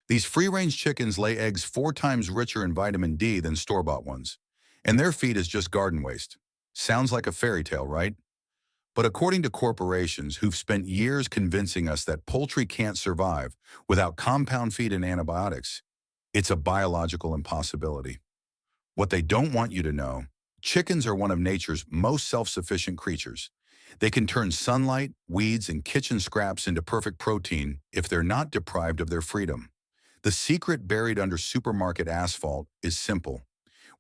These free-range chickens lay eggs 4 times richer in vitamin D than store-bought ones, and their feed is just garden waste. Sounds like a fairy tale, right? But according to corporations who've spent years convincing us that poultry can't survive without compound feed and antibiotics, it's a biological impossibility. What they don't want you to know, chickens are one of nature's most self-sufficient creatures. They can turn sunlight, weeds, and kitchen scraps into perfect protein if they're not deprived of their freedom. The secret buried under supermarket asphalt is simple.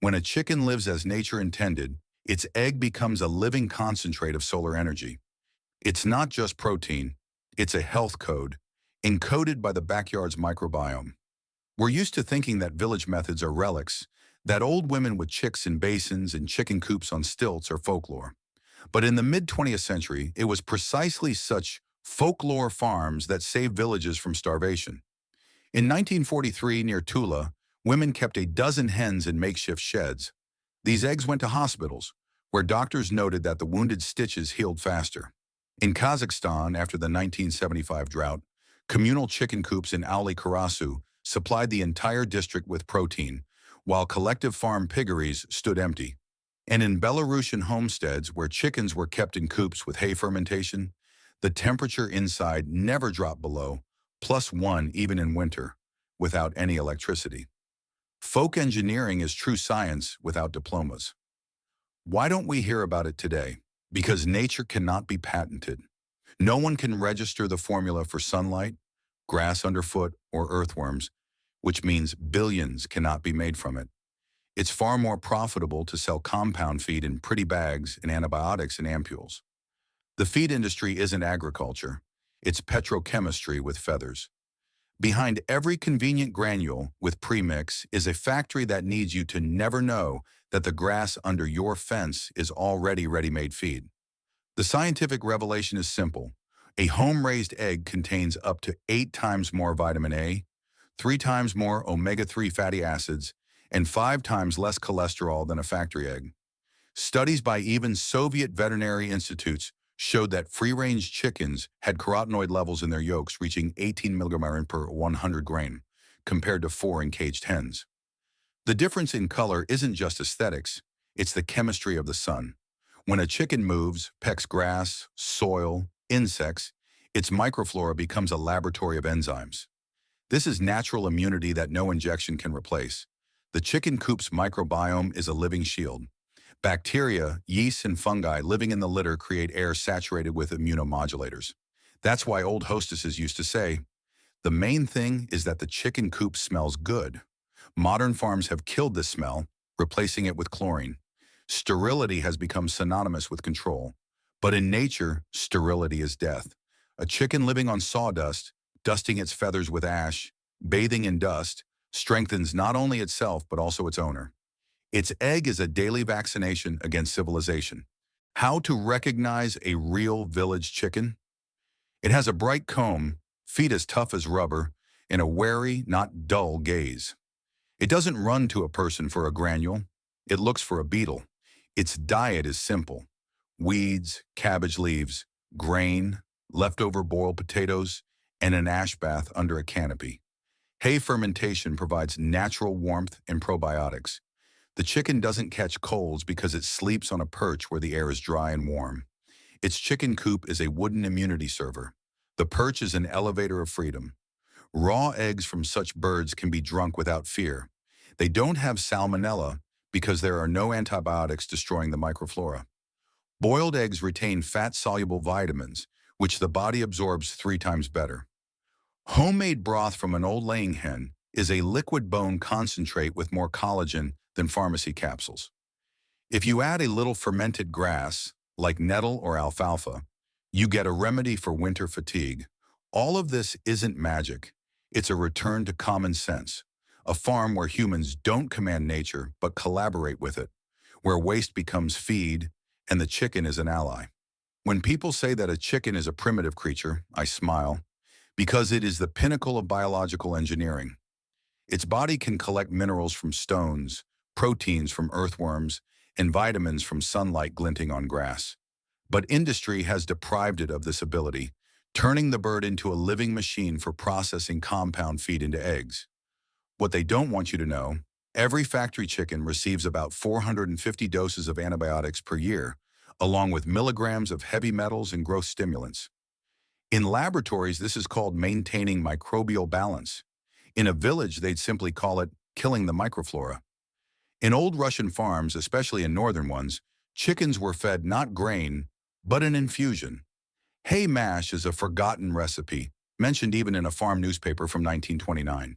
When a chicken lives as nature intended, its egg becomes a living concentrate of solar energy. It's not just protein, it's a health code, encoded by the backyard's microbiome. We're used to thinking that village methods are relics, that old women with chicks in basins and chicken coops on stilts are folklore. But in the mid-20th century, it was precisely such folklore farms that saved villages from starvation. In 1943, near Tula, women kept a dozen hens in makeshift sheds. These eggs went to hospitals, where doctors noted that the wounded stitches healed faster. In Kazakhstan, after the 1975 drought, communal chicken coops in Auli Karasu supplied the entire district with protein, while collective farm piggeries stood empty. And in Belarusian homesteads, where chickens were kept in coops with hay fermentation, the temperature inside never dropped below +1 even in winter, without any electricity. Folk engineering is true science without diplomas. Why don't we hear about it today? Because nature cannot be patented. No one can register the formula for sunlight, grass underfoot, or earthworms, which means billions cannot be made from it. It's far more profitable to sell compound feed in pretty bags and antibiotics in ampules. The feed industry isn't agriculture. It's petrochemistry with feathers. Behind every convenient granule with premix is a factory that needs you to never know that the grass under your fence is already ready-made feed. The scientific revelation is simple. A home-raised egg contains up to 8 times more vitamin A, 3 times more omega-3 fatty acids, and 5 times less cholesterol than a factory egg. Studies by even Soviet veterinary institutes showed that free-range chickens had carotenoid levels in their yolks reaching 18 milligram per 100 grain, compared to 4 in caged hens. The difference in color isn't just aesthetics, it's the chemistry of the sun. When a chicken moves, pecks grass, soil, insects, its microflora becomes a laboratory of enzymes. This is natural immunity that no injection can replace. The chicken coop's microbiome is a living shield. Bacteria, yeasts, and fungi living in the litter create air saturated with immunomodulators. That's why old hostesses used to say, "The main thing is that the chicken coop smells good." Modern farms have killed this smell, replacing it with chlorine. Sterility has become synonymous with control. But in nature, sterility is death. A chicken living on sawdust, dusting its feathers with ash, bathing in dust, strengthens not only itself but also its owner. Its egg is a daily vaccination against civilization. How to recognize a real village chicken? It has a bright comb, feet as tough as rubber, and a wary, not dull gaze. It doesn't run to a person for a granule. It looks for a beetle. Its diet is simple: weeds, cabbage leaves, grain, leftover boiled potatoes, and an ash bath under a canopy. Hay fermentation provides natural warmth and probiotics. The chicken doesn't catch colds because it sleeps on a perch where the air is dry and warm. Its chicken coop is a wooden immunity server. The perch is an elevator of freedom. Raw eggs from such birds can be drunk without fear. They don't have salmonella because there are no antibiotics destroying the microflora. Boiled eggs retain fat-soluble vitamins, which the body absorbs 3 times better. Homemade broth from an old laying hen is a liquid bone concentrate with more collagen than pharmacy capsules. If you add a little fermented grass, like nettle or alfalfa, you get a remedy for winter fatigue. All of this isn't magic. It's a return to common sense, a farm where humans don't command nature but collaborate with it, where waste becomes feed and the chicken is an ally. When people say that a chicken is a primitive creature, I smile, because it is the pinnacle of biological engineering. Its body can collect minerals from stones, proteins from earthworms, and vitamins from sunlight glinting on grass. But industry has deprived it of this ability, turning the bird into a living machine for processing compound feed into eggs. What they don't want you to know, every factory chicken receives about 450 doses of antibiotics per year, along with milligrams of heavy metals and growth stimulants. In laboratories, this is called maintaining microbial balance. In a village, they'd simply call it killing the microflora. In old Russian farms, especially in northern ones, chickens were fed not grain, but an infusion. Hay mash is a forgotten recipe, mentioned even in a farm newspaper from 1929.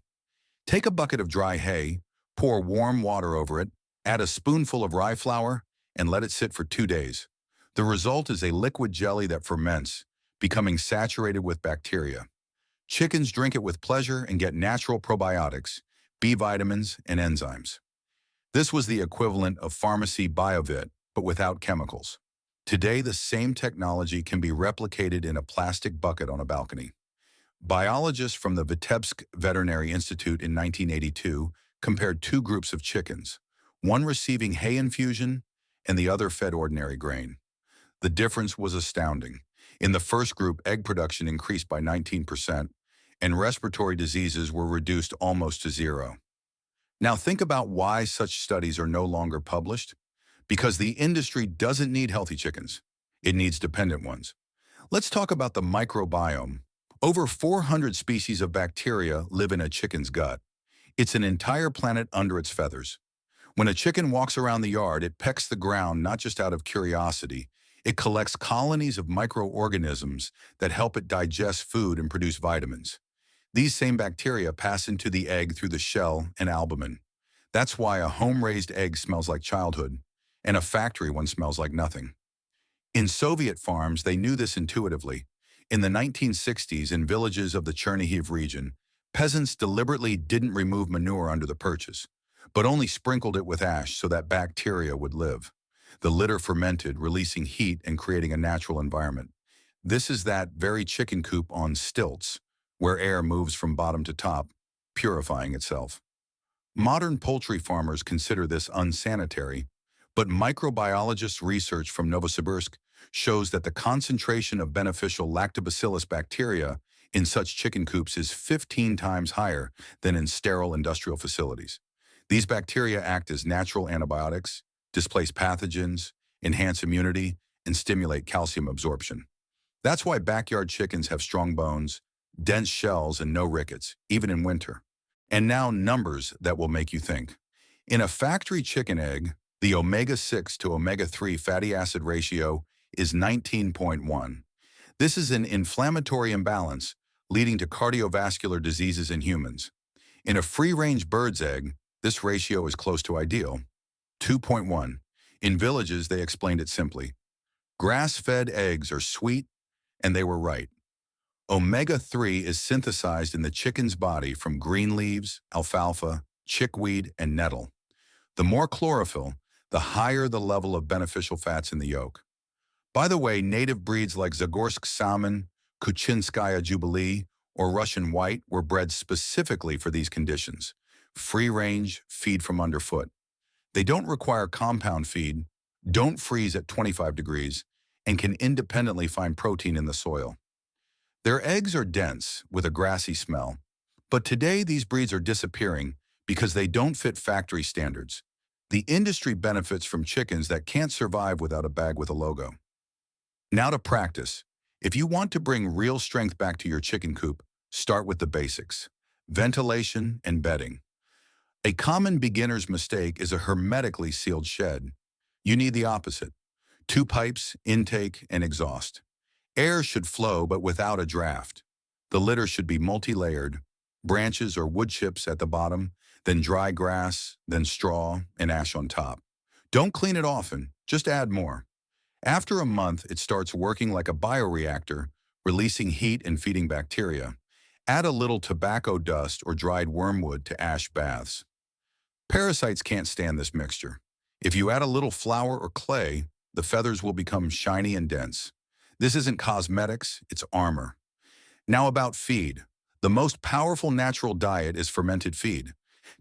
Take a bucket of dry hay, pour warm water over it, add a spoonful of rye flour, and let it sit for 2 days. The result is a liquid jelly that ferments, becoming saturated with bacteria. Chickens drink it with pleasure and get natural probiotics, B vitamins, and enzymes. This was the equivalent of pharmacy BioVit, but without chemicals. Today, the same technology can be replicated in a plastic bucket on a balcony. Biologists from the Vitebsk Veterinary Institute in 1982 compared two groups of chickens, one receiving hay infusion and the other fed ordinary grain. The difference was astounding. In the first group, egg production increased by 19%, and respiratory diseases were reduced almost to zero. Now think about why such studies are no longer published. Because the industry doesn't need healthy chickens. It needs dependent ones. Let's talk about the microbiome. Over 400 species of bacteria live in a chicken's gut. It's an entire planet under its feathers. When a chicken walks around the yard, it pecks the ground not just out of curiosity. It collects colonies of microorganisms that help it digest food and produce vitamins. These same bacteria pass into the egg through the shell and albumin. That's why a home-raised egg smells like childhood, and a factory one smells like nothing. In Soviet farms, they knew this intuitively. In the 1960s, in villages of the Chernihiv region, peasants deliberately didn't remove manure under the perches, but only sprinkled it with ash so that bacteria would live. The litter fermented, releasing heat and creating a natural environment. This is that very chicken coop on stilts, where air moves from bottom to top, purifying itself. Modern poultry farmers consider this unsanitary, but microbiologists' research from Novosibirsk shows that the concentration of beneficial lactobacillus bacteria in such chicken coops is 15 times higher than in sterile industrial facilities. These bacteria act as natural antibiotics, displace pathogens, enhance immunity, and stimulate calcium absorption. That's why backyard chickens have strong bones, dense shells, and no rickets, even in winter. And now numbers that will make you think. In a factory chicken egg, the omega-6 to omega-3 fatty acid ratio is 19.1. This is an inflammatory imbalance leading to cardiovascular diseases in humans. In a free-range bird's egg, this ratio is close to ideal, 2.1. In villages, they explained it simply. Grass-fed eggs are sweet, and they were right. Omega-3 is synthesized in the chicken's body from green leaves, alfalfa, chickweed, and nettle. The more chlorophyll, the higher the level of beneficial fats in the yolk. By the way, native breeds like Zagorsk salmon, Kuchinskaya Jubilee, or Russian white were bred specifically for these conditions. Free range, feed from underfoot. They don't require compound feed, don't freeze at 25 degrees, and can independently find protein in the soil. Their eggs are dense, with a grassy smell. But today, these breeds are disappearing because they don't fit factory standards. The industry benefits from chickens that can't survive without a bag with a logo. Now to practice. If you want to bring real strength back to your chicken coop, start with the basics: ventilation and bedding. A common beginner's mistake is a hermetically sealed shed. You need the opposite: 2 pipes, intake, and exhaust. Air should flow, but without a draft. The litter should be multi-layered: branches or wood chips at the bottom, then dry grass, then straw, and ash on top. Don't clean it often, just add more. After a month, it starts working like a bioreactor, releasing heat and feeding bacteria. Add a little tobacco dust or dried wormwood to ash baths. Parasites can't stand this mixture. If you add a little flour or clay, the feathers will become shiny and dense. This isn't cosmetics, it's armor. Now about feed. The most powerful natural diet is fermented feed.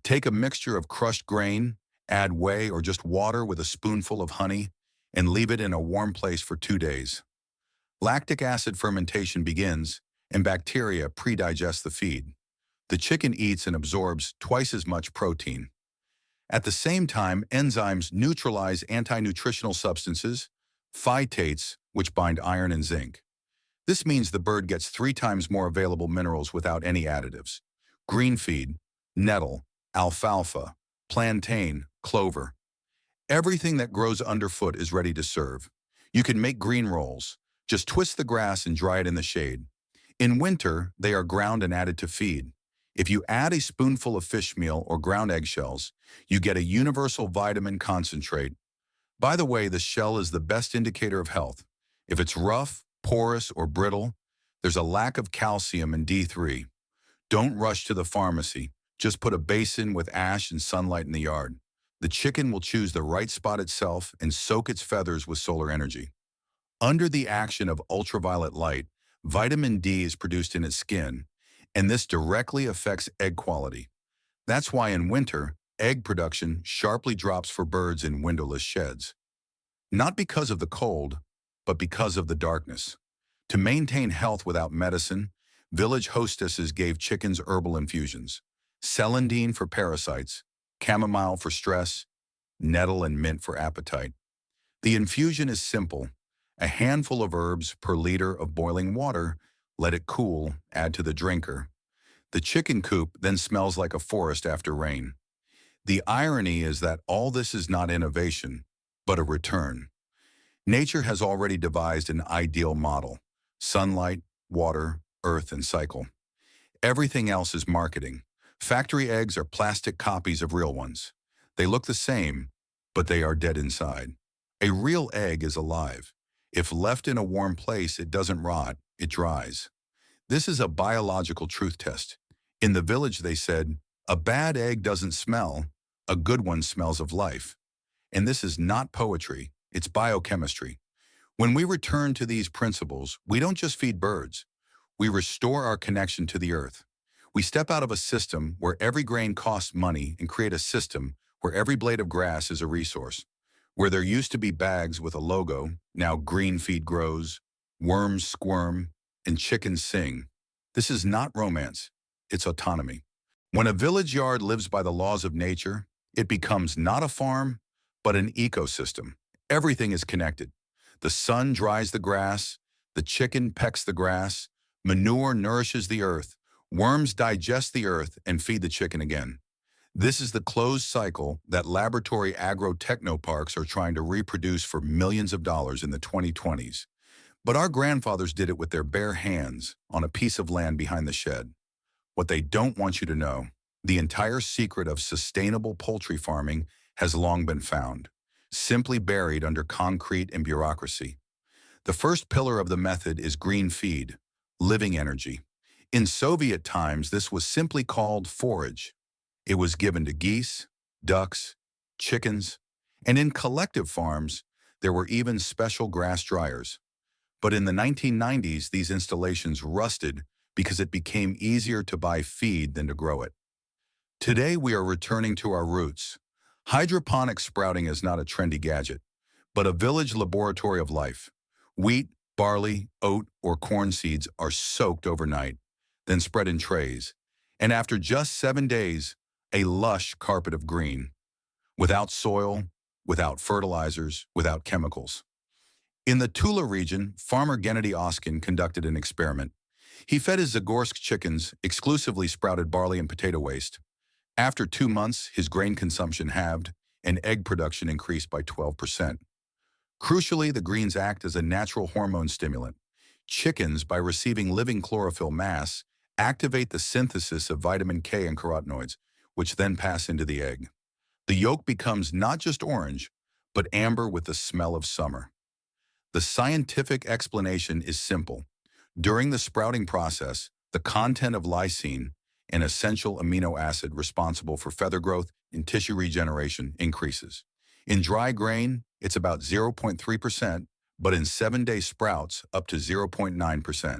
Take a mixture of crushed grain, add whey or just water with a spoonful of honey, and leave it in a warm place for 2 days. Lactic acid fermentation begins, and bacteria pre-digest the feed. The chicken eats and absorbs twice as much protein. At the same time, enzymes neutralize anti-nutritional substances, phytates, which bind iron and zinc. This means the bird gets 3 times more available minerals without any additives. Green feed, nettle, alfalfa, plantain, clover. Everything that grows underfoot is ready to serve. You can make green rolls. Just twist the grass and dry it in the shade. In winter, they are ground and added to feed. If you add a spoonful of fish meal or ground eggshells, you get a universal vitamin concentrate. By the way, the shell is the best indicator of health. If it's rough, porous, or brittle, there's a lack of calcium and D3. Don't rush to the pharmacy. Just put a basin with ash and sunlight in the yard. The chicken will choose the right spot itself and soak its feathers with solar energy. Under the action of ultraviolet light, vitamin D is produced in its skin, and this directly affects egg quality. That's why in winter, egg production sharply drops for birds in windowless sheds. Not because of the cold, but because of the darkness. To maintain health without medicine, village hostesses gave chickens herbal infusions: celandine for parasites, chamomile for stress, nettle and mint for appetite. The infusion is simple: a handful of herbs per liter of boiling water, let it cool, add to the drinker. The chicken coop then smells like a forest after rain. The irony is that all this is not innovation, but a return. Nature has already devised an ideal model: sunlight, water, earth, and cycle. Everything else is marketing. Factory eggs are plastic copies of real ones. They look the same, but they are dead inside. A real egg is alive. If left in a warm place, it doesn't rot, it dries. This is a biological truth test. In the village, they said, a bad egg doesn't smell, a good one smells of life. And this is not poetry, it's biochemistry. When we return to these principles, we don't just feed birds. We restore our connection to the earth. We step out of a system where every grain costs money and create a system where every blade of grass is a resource. Where there used to be bags with a logo, now green feed grows, worms squirm, and chickens sing. This is not romance, it's autonomy. When a village yard lives by the laws of nature, it becomes not a farm, but an ecosystem. Everything is connected. The sun dries the grass, the chicken pecks the grass, manure nourishes the earth, worms digest the earth and feed the chicken again. This is the closed cycle that laboratory agro-technoparks are trying to reproduce for millions of dollars in the 2020s. But our grandfathers did it with their bare hands on a piece of land behind the shed. What they don't want you to know: the entire secret of sustainable poultry farming has long been found, simply buried under concrete and bureaucracy. The first pillar of the method is green feed, living energy. In Soviet times, this was simply called forage. It was given to geese, ducks, chickens, and in collective farms, there were even special grass dryers. But in the 1990s, these installations rusted because it became easier to buy feed than to grow it. Today, we are returning to our roots. Hydroponic sprouting is not a trendy gadget, but a village laboratory of life. Wheat, barley, oat, or corn seeds are soaked overnight, then spread in trays, and after just 7 days, a lush carpet of green, without soil, without fertilizers, without chemicals. In the Tula region, farmer Gennady Oskin conducted an experiment. He fed his Zagorsk chickens exclusively sprouted barley and potato waste. After 2 months, his grain consumption halved, and egg production increased by 12%. Crucially, the greens act as a natural hormone stimulant. Chickens, by receiving living chlorophyll mass, activate the synthesis of vitamin K and carotenoids, which then pass into the egg. The yolk becomes not just orange, but amber with the smell of summer. The scientific explanation is simple. During the sprouting process, the content of lysine, an essential amino acid responsible for feather growth and tissue regeneration, increases. In dry grain, it's about 0.3%, but in 7-day sprouts, up to 0.9%.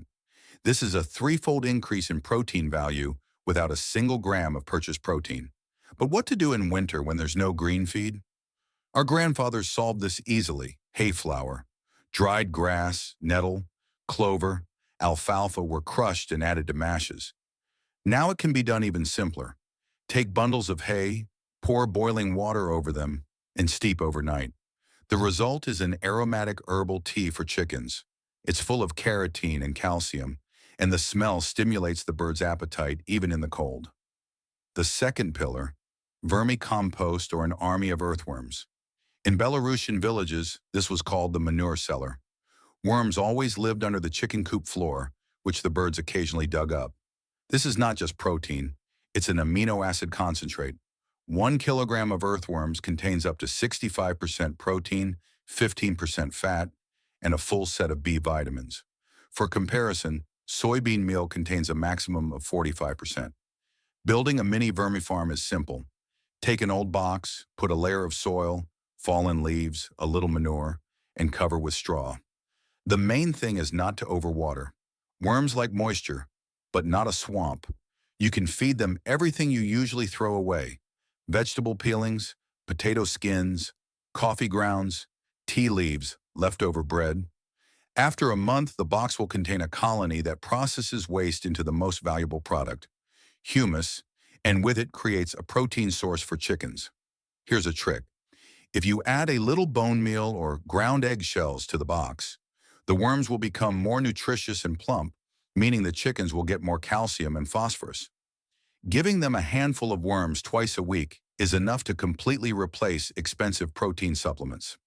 This is a 3-fold increase in protein value without a single gram of purchased protein. But what to do in winter when there's no green feed? Our grandfathers solved this easily: hay flour, dried grass, nettle, clover, alfalfa were crushed and added to mashes. Now it can be done even simpler. Take bundles of hay, pour boiling water over them, and steep overnight. The result is an aromatic herbal tea for chickens. It's full of carotene and calcium, and the smell stimulates the bird's appetite even in the cold. The second pillar, vermicompost or an army of earthworms. In Belarusian villages, this was called the manure cellar. Worms always lived under the chicken coop floor, which the birds occasionally dug up. This is not just protein, it's an amino acid concentrate. 1 kilogram of earthworms contains up to 65% protein, 15% fat, and a full set of B vitamins. For comparison, soybean meal contains a maximum of 45%. Building a mini vermifarm is simple. Take an old box, put a layer of soil, fallen leaves, a little manure, and cover with straw. The main thing is not to overwater. Worms like moisture, but not a swamp. You can feed them everything you usually throw away: vegetable peelings, potato skins, coffee grounds, tea leaves, leftover bread. After a month, the box will contain a colony that processes waste into the most valuable product, humus, and with it creates a protein source for chickens. Here's a trick. If you add a little bone meal or ground eggshells to the box, the worms will become more nutritious and plump, meaning the chickens will get more calcium and phosphorus. Giving them a handful of worms twice a week is enough to completely replace expensive protein supplements.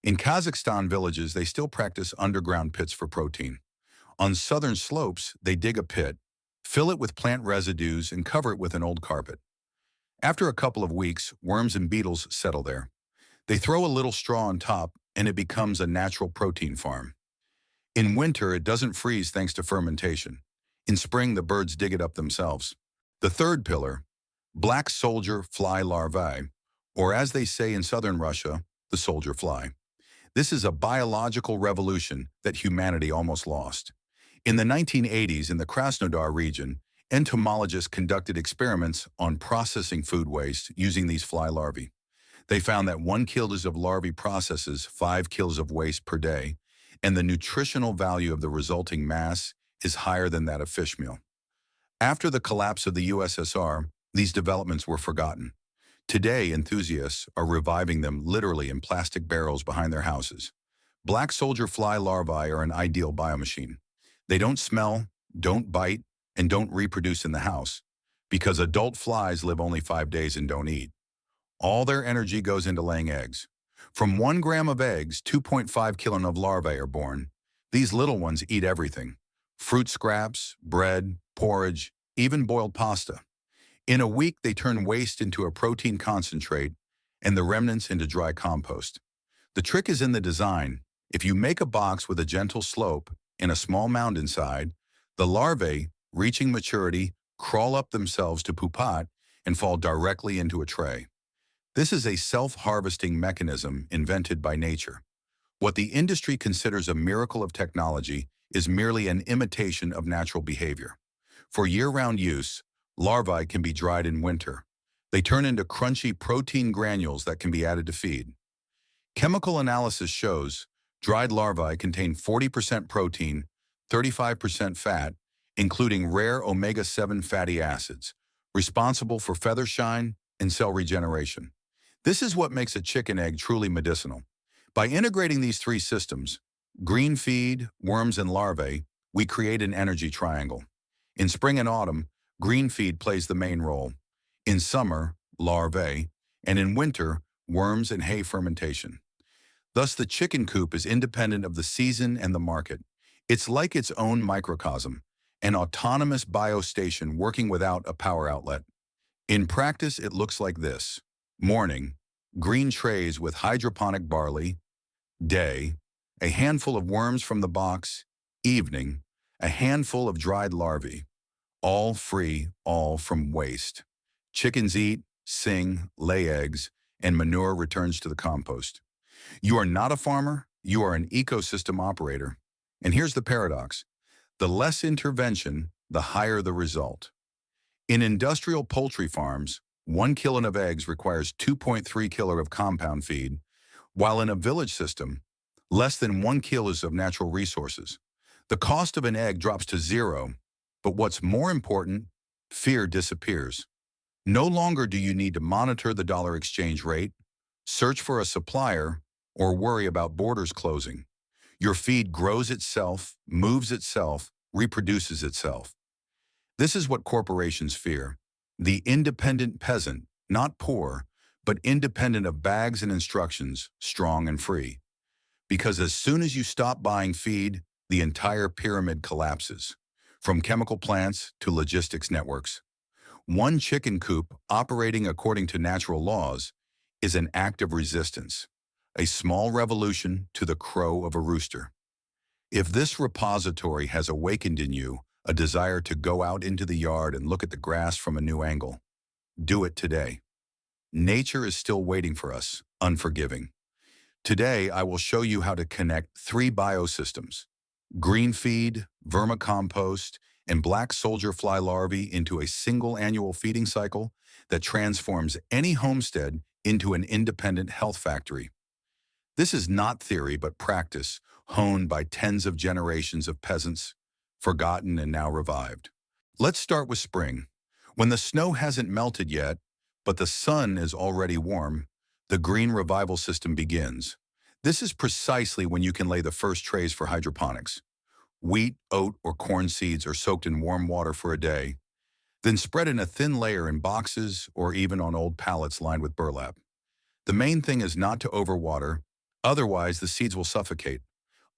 In Kazakhstan villages, they still practice underground pits for protein. On southern slopes, they dig a pit, fill it with plant residues, and cover it with an old carpet. After a couple of weeks, worms and beetles settle there. They throw a little straw on top, and it becomes a natural protein farm. In winter, it doesn't freeze thanks to fermentation. In spring, the birds dig it up themselves. The third pillar, black soldier fly larvae, or as they say in southern Russia, the soldier fly. This is a biological revolution that humanity almost lost. In the 1980s, in the Krasnodar region, entomologists conducted experiments on processing food waste using these fly larvae. They found that 1 kilo of larvae processes 5 kilos of waste per day, and the nutritional value of the resulting mass is higher than that of fish meal. After the collapse of the USSR, these developments were forgotten. Today, enthusiasts are reviving them literally in plastic barrels behind their houses. Black soldier fly larvae are an ideal biomachine. They don't smell, don't bite, and don't reproduce in the house, because adult flies live only 5 days and don't eat. All their energy goes into laying eggs. From 1 gram of eggs, 2.5 kilo of larvae are born. These little ones eat everything: fruit scraps, bread, porridge, even boiled pasta. In a week, they turn waste into a protein concentrate and the remnants into dry compost. The trick is in the design. If you make a box with a gentle slope and a small mound inside, the larvae, reaching maturity, crawl up themselves to pupat and fall directly into a tray. This is a self-harvesting mechanism invented by nature. What the industry considers a miracle of technology is merely an imitation of natural behavior. For year-round use, larvae can be dried in winter. They turn into crunchy protein granules that can be added to feed. Chemical analysis shows dried larvae contain 40% protein, 35% fat, including rare omega-7 fatty acids, responsible for feather shine and cell regeneration. This is what makes a chicken egg truly medicinal. By integrating these three systems, green feed, worms, and larvae, we create an energy triangle. In spring and autumn, green feed plays the main role. In summer, larvae, and in winter, worms and hay fermentation. Thus, the chicken coop is independent of the season and the market. It's like its own microcosm, an autonomous biostation working without a power outlet. In practice, it looks like this. Morning, green trays with hydroponic barley. Day, a handful of worms from the box. Evening, a handful of dried larvae. All free, all from waste. Chickens eat, sing, lay eggs, and manure returns to the compost. You are not a farmer, you are an ecosystem operator. And here's the paradox. The less intervention, the higher the result. In industrial poultry farms, 1 kilo of eggs requires 2.3 kilo of compound feed, while in a village system, less than 1 kilo of natural resources. The cost of an egg drops to zero, but what's more important, fear disappears. No longer do you need to monitor the dollar exchange rate, search for a supplier, or worry about borders closing. Your feed grows itself, moves itself, reproduces itself. This is what corporations fear. The independent peasant, not poor, but independent of bags and instructions, strong and free. Because as soon as you stop buying feed, the entire pyramid collapses, from chemical plants to logistics networks. One chicken coop operating according to natural laws is an act of resistance, a small revolution to the crow of a rooster. If this repository has awakened in you a desire to go out into the yard and look at the grass from a new angle, do it today. Nature is still waiting for us, unforgiving. Today, I will show you how to connect three biosystems: green feed, vermicompost, and black soldier fly larvae into a single annual feeding cycle that transforms any homestead into an independent health factory. This is not theory but practice, honed by tens of generations of peasants, forgotten and now revived. Let's start with spring. When the snow hasn't melted yet, but the sun is already warm, the green revival system begins. This is precisely when you can lay the first trays for hydroponics. Wheat, oat, or corn seeds are soaked in warm water for a day, then spread in a thin layer in boxes or even on old pallets lined with burlap. The main thing is not to overwater, otherwise the seeds will suffocate.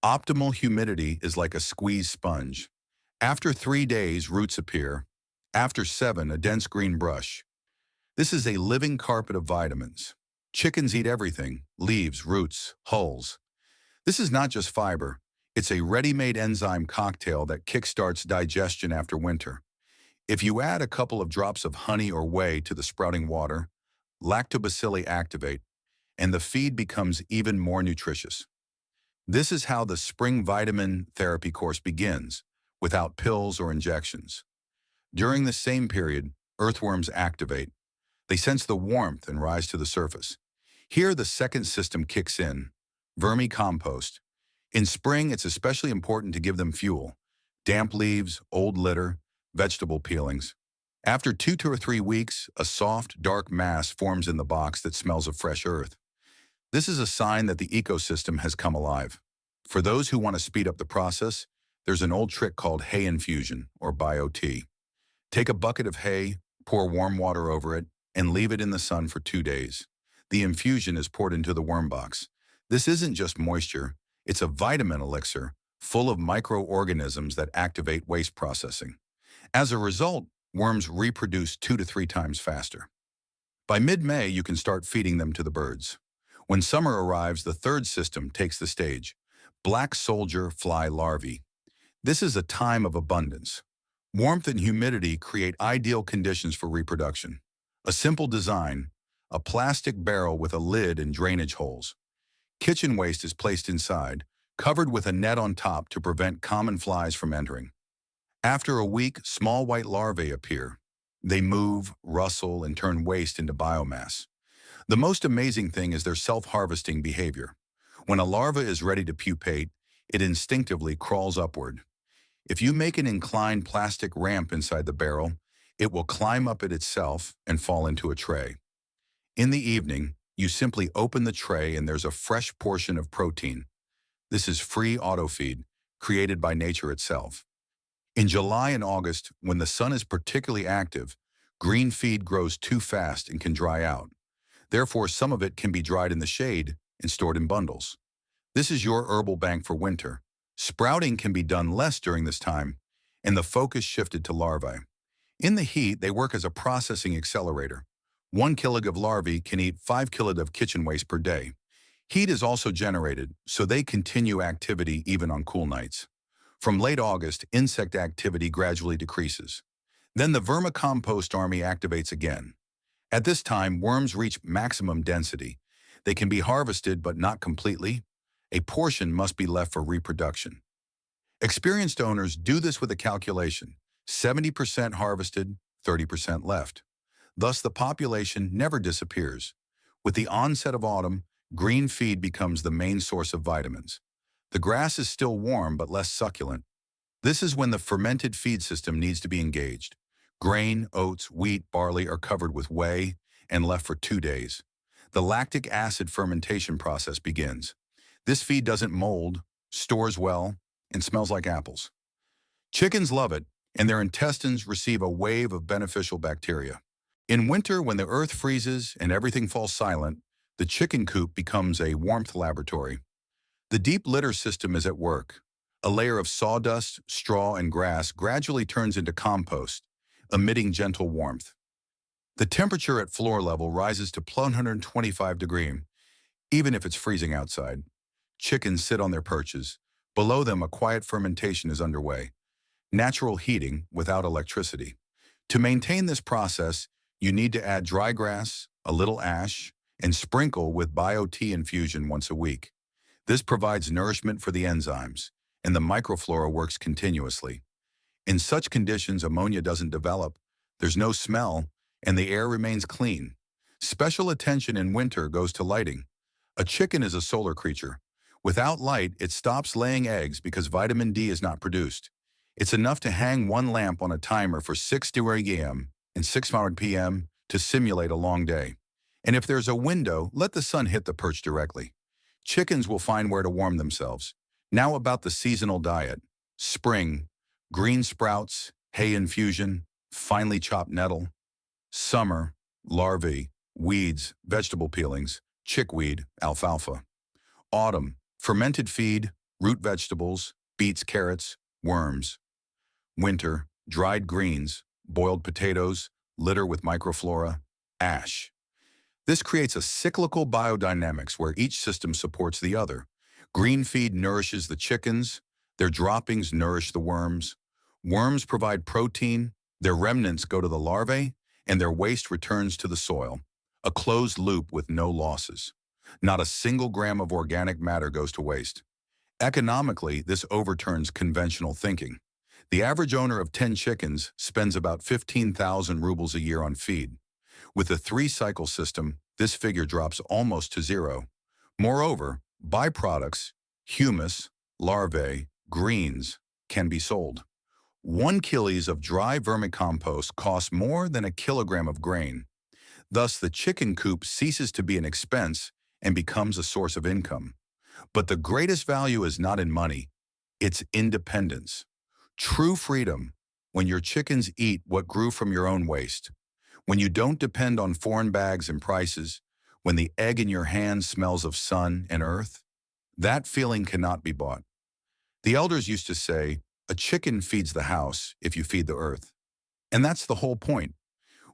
Optimal humidity is like a squeezed sponge. After 3 days, roots appear. After 7, a dense green brush. This is a living carpet of vitamins. Chickens eat everything: leaves, roots, hulls. This is not just fiber. It's a ready-made enzyme cocktail that kickstarts digestion after winter. If you add a couple of drops of honey or whey to the sprouting water, lactobacilli activate, and the feed becomes even more nutritious. This is how the spring vitamin therapy course begins, without pills or injections. During the same period, earthworms activate. They sense the warmth and rise to the surface. Here, the second system kicks in: vermicompost. In spring, it's especially important to give them fuel: damp leaves, old litter, vegetable peelings. After 2 to 3 weeks, a soft, dark mass forms in the box that smells of fresh earth. This is a sign that the ecosystem has come alive. For those who want to speed up the process, there's an old trick called hay infusion, or bio-tea. Take a bucket of hay, pour warm water over it, and leave it in the sun for 2 days. The infusion is poured into the worm box. This isn't just moisture, it's a vitamin elixir full of microorganisms that activate waste processing. As a result, worms reproduce 2 to 3 times faster. By mid-May, you can start feeding them to the birds. When summer arrives, the third system takes the stage: black soldier fly larvae. This is a time of abundance. Warmth and humidity create ideal conditions for reproduction. A simple design: a plastic barrel with a lid and drainage holes. Kitchen waste is placed inside, covered with a net on top to prevent common flies from entering. After a week, small white larvae appear. They move, rustle, and turn waste into biomass. The most amazing thing is their self-harvesting behavior. When a larva is ready to pupate, it instinctively crawls upward. If you make an inclined plastic ramp inside the barrel, it will climb up it itself and fall into a tray. In the evening, you simply open the tray and there's a fresh portion of protein. This is free autofeed, created by nature itself. In July and August, when the sun is particularly active, green feed grows too fast and can dry out. Therefore, some of it can be dried in the shade and stored in bundles. This is your herbal bank for winter. Sprouting can be done less during this time, and the focus shifted to larvae. In the heat, they work as a processing accelerator. 1 kg of larvae can eat 5 kg of kitchen waste per day. Heat is also generated, so they continue activity even on cool nights. From late August, insect activity gradually decreases. Then the vermicompost army activates again. At this time, worms reach maximum density. They can be harvested, but not completely. A portion must be left for reproduction. Experienced owners do this with a calculation: 70% harvested, 30% left. Thus, the population never disappears. With the onset of autumn, green feed becomes the main source of vitamins. The grass is still warm but less succulent. This is when the fermented feed system needs to be engaged. Grain, oats, wheat, barley are covered with whey and left for 2 days. The lactic acid fermentation process begins. This feed doesn't mold, stores well, and smells like apples. Chickens love it, and their intestines receive a wave of beneficial bacteria. In winter, when the earth freezes and everything falls silent, the chicken coop becomes a warmth laboratory. The deep litter system is at work. A layer of sawdust, straw, and grass gradually turns into compost, emitting gentle warmth. The temperature at floor level rises to plus 125 degrees, even if it's freezing outside. Chickens sit on their perches. Below them, a quiet fermentation is underway. Natural heating without electricity. To maintain this process, you need to add dry grass, a little ash, and sprinkle with bio-tea infusion once a week. This provides nourishment for the enzymes, and the microflora works continuously. In such conditions, ammonia doesn't develop, there's no smell, and the air remains clean. Special attention in winter goes to lighting. A chicken is a solar creature. Without light, it stops laying eggs because vitamin D is not produced. It's enough to hang one lamp on a timer for 6:00 a.m. and 6:00 p.m. to simulate a long day. And if there's a window, let the sun hit the perch directly. Chickens will find where to warm themselves. Now about the seasonal diet. Spring, green sprouts, hay infusion, finely chopped nettle. Summer, larvae, weeds, vegetable peelings, chickweed, alfalfa. Autumn, fermented feed, root vegetables, beets, carrots, worms. Winter, dried greens, boiled potatoes, litter with microflora, ash. This creates a cyclical biodynamics where each system supports the other. Green feed nourishes the chickens, their droppings nourish the worms. Worms provide protein, their remnants go to the larvae, and their waste returns to the soil. A closed loop with no losses. Not a single gram of organic matter goes to waste. Economically, this overturns conventional thinking. The average owner of 10 chickens spends about 15,000 rubles a year on feed. With a 3-cycle system, this figure drops almost to zero. Moreover, byproducts, humus, larvae, greens, can be sold. 1 kilo of dry vermicompost costs more than a kilogram of grain. Thus, the chicken coop ceases to be an expense and becomes a source of income. But the greatest value is not in money, it's independence. True freedom, when your chickens eat what grew from your own waste. When you don't depend on foreign bags and prices, when the egg in your hand smells of sun and earth, that feeling cannot be bought. The elders used to say, a chicken feeds the house if you feed the earth. And that's the whole point.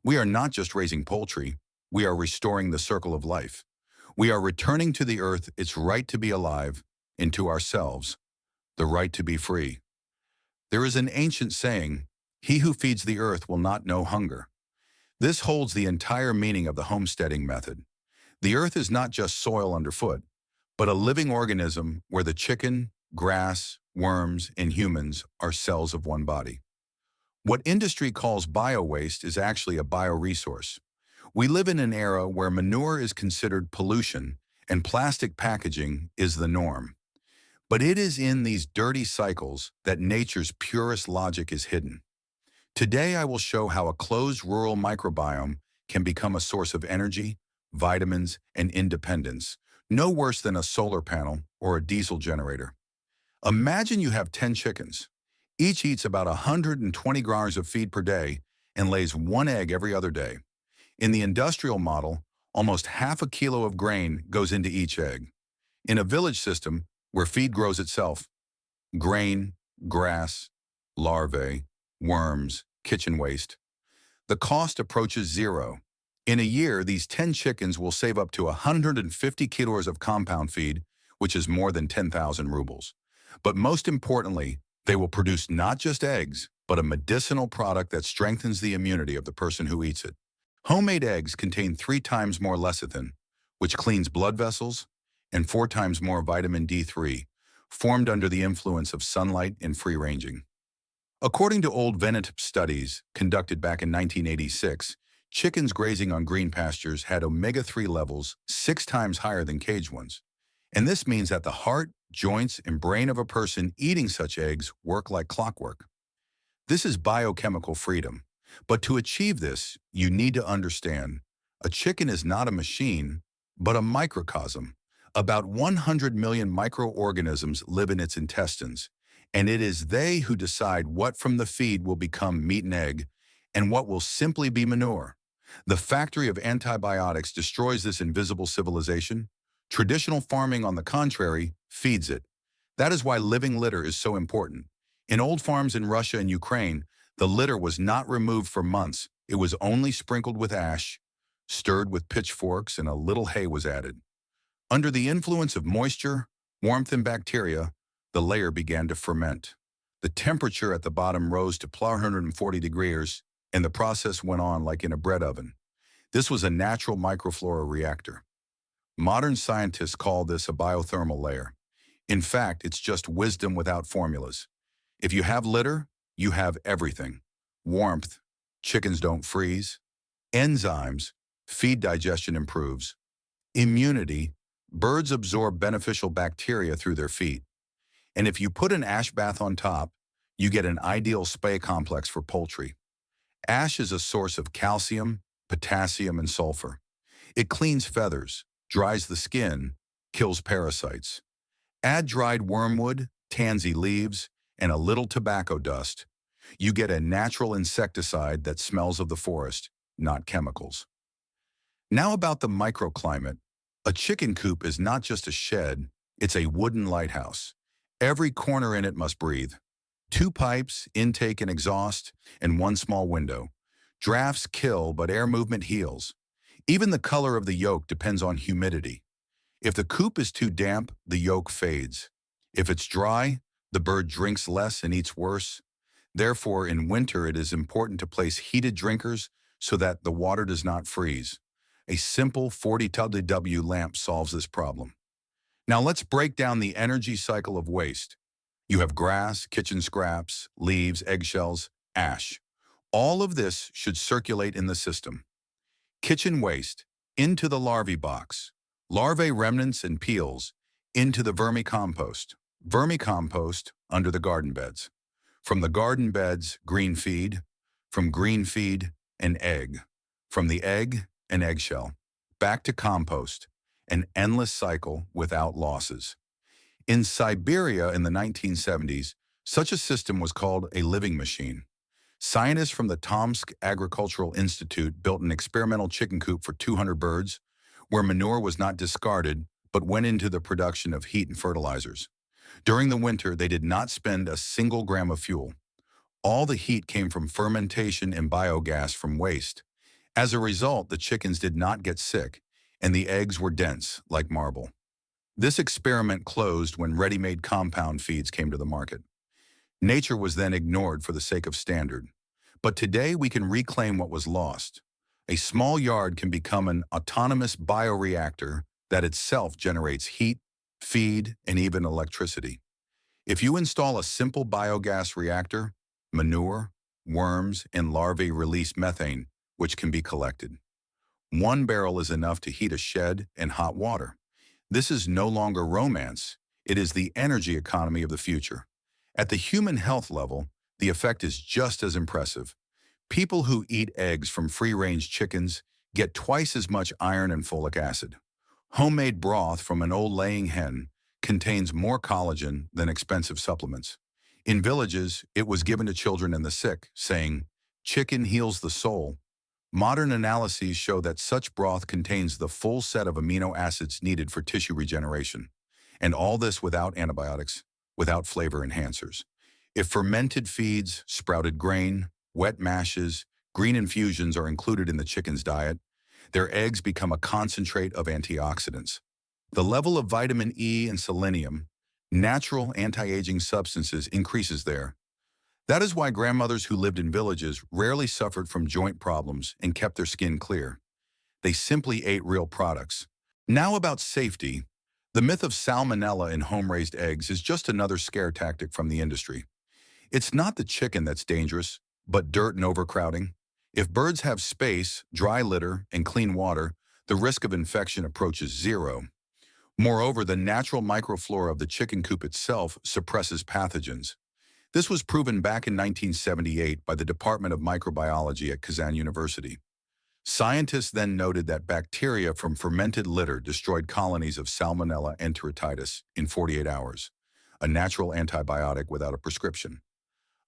We are not just raising poultry, we are restoring the circle of life. We are returning to the earth its right to be alive, and to ourselves, the right to be free. There is an ancient saying, he who feeds the earth will not know hunger. This holds the entire meaning of the homesteading method. The earth is not just soil underfoot, but a living organism where the chicken, grass, worms, and humans are cells of one body. What industry calls bio-waste is actually a bioresource. We live in an era where manure is considered pollution and plastic packaging is the norm. But it is in these dirty cycles that nature's purest logic is hidden. Today, I will show how a closed rural microbiome can become a source of energy, vitamins, and independence, no worse than a solar panel or a diesel generator. Imagine you have 10 chickens. Each eats about 120 grams of feed per day and lays 1 egg every other day. In the industrial model, almost half a kilo of grain goes into each egg. In a village system, where feed grows itself, grain, grass, larvae, worms, kitchen waste, the cost approaches zero. In a year, these 10 chickens will save up to 150 kilos of compound feed, which is more than 10,000 rubles. But most importantly, they will produce not just eggs, but a medicinal product that strengthens the immunity of the person who eats it. Homemade eggs contain 3 times more lecithin, which cleans blood vessels, and 4 times more vitamin D3, formed under the influence of sunlight and free-ranging. According to old Venetip studies conducted back in 1986, chickens grazing on green pastures had omega-3 levels 6 times higher than caged ones. And this means that the heart, joints, and brain of a person eating such eggs work like clockwork. This is biochemical freedom. But to achieve this, you need to understand a chicken is not a machine, but a microcosm. About 100 million microorganisms live in its intestines, and it is they who decide what from the feed will become meat and egg, and what will simply be manure. The factory of antibiotics destroys this invisible civilization. Traditional farming, on the contrary, feeds it. That is why living litter is so important. In old farms in Russia and Ukraine, the litter was not removed for months. It was only sprinkled with ash, stirred with pitchforks, and a little hay was added. Under the influence of moisture, warmth, and bacteria, the layer began to ferment. The temperature at the bottom rose to 440 degrees, and the process went on like in a bread oven. This was a natural microflora reactor. Modern scientists call this a biothermal layer. In fact, it's just wisdom without formulas. If you have litter, you have everything. Warmth, chickens don't freeze. Enzymes, feed digestion improves. Immunity, birds absorb beneficial bacteria through their feet. And if you put an ash bath on top, you get an ideal spa complex for poultry. Ash is a source of calcium, potassium, and sulfur. It cleans feathers, dries the skin, kills parasites. Add dried wormwood, tansy leaves, and a little tobacco dust. You get a natural insecticide that smells of the forest, not chemicals. Now about the microclimate. A chicken coop is not just a shed, it's a wooden lighthouse. Every corner in it must breathe. 2 pipes, intake and exhaust, and 1 small window. Drafts kill, but air movement heals. Even the color of the yolk depends on humidity. If the coop is too damp, the yolk fades. If it's dry, the bird drinks less and eats worse. Therefore, in winter, it is important to place heated drinkers so that the water does not freeze. A simple 40 kW lamp solves this problem. Now let's break down the energy cycle of waste. You have grass, kitchen scraps, leaves, eggshells, ash. All of this should circulate in the system. Kitchen waste, into the larvae box. Larvae remnants and peels, into the vermicompost. Vermicompost, under the garden beds. From the garden beds, green feed. From green feed, an egg. From the egg, an eggshell. Back to compost, an endless cycle without losses. In Siberia in the 1970s, such a system was called a living machine. Scientists from the Tomsk Agricultural Institute built an experimental chicken coop for 200 birds, where manure was not discarded, but went into the production of heat and fertilizers. During the winter, they did not spend a single gram of fuel. All the heat came from fermentation and biogas from waste. As a result, the chickens did not get sick, and the eggs were dense, like marble. This experiment closed when ready-made compound feeds came to the market. Nature was then ignored for the sake of standard. But today we can reclaim what was lost. A small yard can become an autonomous bioreactor that itself generates heat, feed, and even electricity. If you install a simple biogas reactor, manure, worms, and larvae release methane, which can be collected. 1 barrel is enough to heat a shed and hot water. This is no longer romance, it is the energy economy of the future. At the human health level, the effect is just as impressive. People who eat eggs from free-range chickens get twice as much iron and folic acid. Homemade broth from an old laying hen contains more collagen than expensive supplements. In villages, it was given to children and the sick, saying, "Chicken heals the soul." Modern analyses show that such broth contains the full set of amino acids needed for tissue regeneration. And all this without antibiotics, without flavor enhancers. If fermented feeds, sprouted grain, wet mashes, green infusions are included in the chicken's diet, their eggs become a concentrate of antioxidants. The level of vitamin E and selenium, natural anti-aging substances, increases there. That is why grandmothers who lived in villages rarely suffered from joint problems and kept their skin clear. They simply ate real products. Now about safety. The myth of salmonella in home-raised eggs is just another scare tactic from the industry. It's not the chicken that's dangerous, but dirt and overcrowding. If birds have space, dry litter, and clean water, the risk of infection approaches zero. Moreover, the natural microflora of the chicken coop itself suppresses pathogens. This was proven back in 1978 by the Department of Microbiology at Kazan University. Scientists then noted that bacteria from fermented litter destroyed colonies of Salmonella enteritis in 48 hours, a natural antibiotic without a prescription.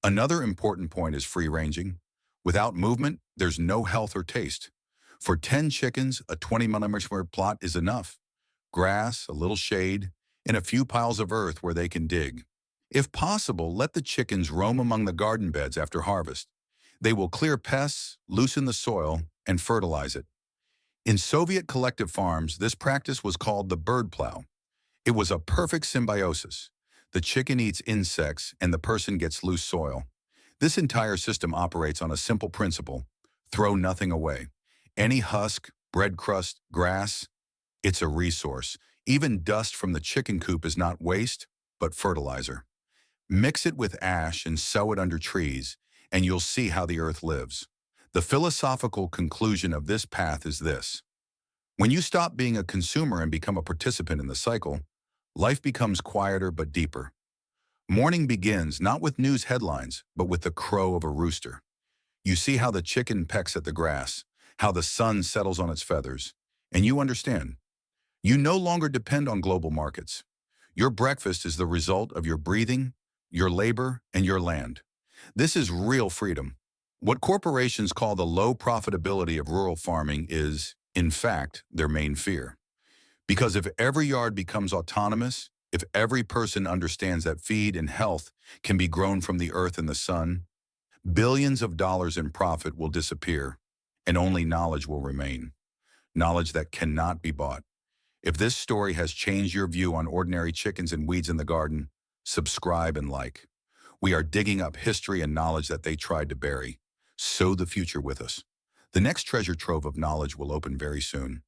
Another important point is free-ranging. Without movement, there's no health or taste. For 10 chickens, a 20 mm plot is enough. Grass, a little shade, and a few piles of earth where they can dig. If possible, let the chickens roam among the garden beds after harvest. They will clear pests, loosen the soil, and fertilize it. In Soviet collective farms, this practice was called the bird plow. It was a perfect symbiosis. The chicken eats insects and the person gets loose soil. This entire system operates on a simple principle: throw nothing away. Any husk, bread crust, grass, it's a resource. Even dust from the chicken coop is not waste, but fertilizer. Mix it with ash and sow it under trees, and you'll see how the earth lives. The philosophical conclusion of this path is this: when you stop being a consumer and become a participant in the cycle, life becomes quieter but deeper. Morning begins not with news headlines, but with the crow of a rooster. You see how the chicken pecks at the grass, how the sun settles on its feathers, and you understand. You no longer depend on global markets. Your breakfast is the result of your breathing, your labor, and your land. This is real freedom. What corporations call the low profitability of rural farming is, in fact, their main fear. Because if every yard becomes autonomous, if every person understands that feed and health can be grown from the earth and the sun, billions of dollars in profit will disappear, and only knowledge will remain. Knowledge that cannot be bought. If this story has changed your view on ordinary chickens and weeds in the garden, subscribe and like. We are digging up history and knowledge that they tried to bury. Sow the future with us. The next treasure trove of knowledge will open very soon.